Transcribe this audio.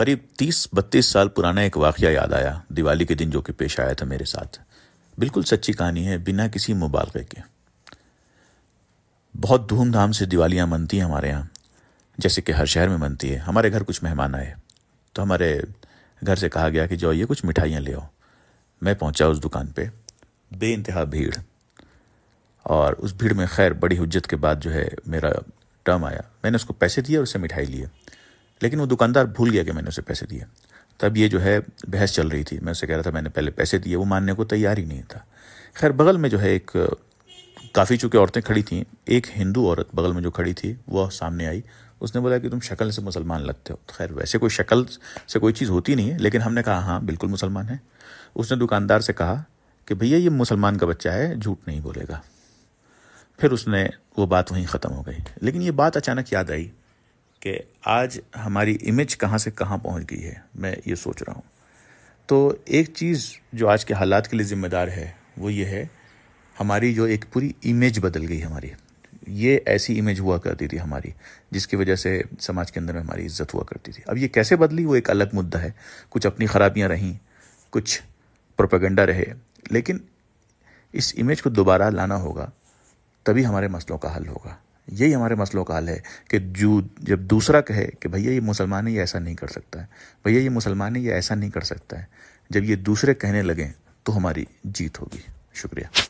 قریب 30-32 سال پرانا ایک واقعہ یاد آیا دیوالی کے دن، جو کہ پیش آیا تھا میرے ساتھ۔ بالکل سچی کہانی ہے، بنا کسی مبالغے کے۔ بہت دھوم دھام سے دیوالیاں منتی ہیں ہمارے ہاں، جیسے کہ ہر شہر میں منتی ہے۔ ہمارے گھر کچھ مہمان آئے تو ہمارے گھر سے کہا گیا کہ جو یہ کچھ مٹھائیاں لے آؤ۔ میں پہنچا اس دکان پہ، بے انتہا بھیڑ، اور اس بھیڑ میں خیر بڑی حجت کے بعد جو ہے میرا ٹرم آیا۔ میں نے اس کو پیسے دیے اور اس سے مٹھائی لیے، لیکن وہ دکاندار بھول گیا کہ میں نے اسے پیسے دیے۔ تب یہ جو ہے بحث چل رہی تھی، میں اسے کہہ رہا تھا میں نے پہلے پیسے دیے، وہ ماننے کو تیار ہی نہیں تھا۔ خیر بغل میں جو ہے ایک کافی چونکہ عورتیں کھڑی تھیں، ایک ہندو عورت بغل میں جو کھڑی تھی وہ سامنے آئی۔ اس نے بولا کہ تم شکل سے مسلمان لگتے ہو۔ خیر ویسے کوئی شکل سے کوئی چیز ہوتی نہیں ہے، لیکن ہم نے کہا ہاں بالکل مسلمان ہے۔ اس نے دکاندار سے کہا کہ بھیا یہ مسلمان کا بچہ ہے، جھوٹ نہیں بولے گا۔ پھر اس نے وہ بات وہیں ختم ہو گئی۔ لیکن یہ بات اچانک یاد آئی کہ آج ہماری امیج کہاں سے کہاں پہنچ گئی ہے، میں یہ سوچ رہا ہوں۔ تو ایک چیز جو آج کے حالات کے لیے ذمہ دار ہے وہ یہ ہے، ہماری جو ایک پوری امیج بدل گئی ہماری۔ یہ ایسی امیج ہوا کرتی تھی ہماری جس کی وجہ سے سماج کے اندر میں ہماری عزت ہوا کرتی تھی۔ اب یہ کیسے بدلی وہ ایک الگ مدعا ہے۔ کچھ اپنی خرابیاں رہیں، کچھ پروپیگنڈا رہے، لیکن اس امیج کو دوبارہ لانا ہوگا، تبھی ہمارے مسئلوں کا حل ہوگا۔ یہی ہمارے مسئلوں کا حل ہے کہ جب دوسرا کہے کہ بھیا یہ مسلمان ہے، یہ ایسا نہیں کر سکتا ہے، بھیا یہ مسلمان ہے، یہ ایسا نہیں کر سکتا ہے، جب یہ دوسرے کہنے لگیں تو ہماری جیت ہوگی۔ شکریہ۔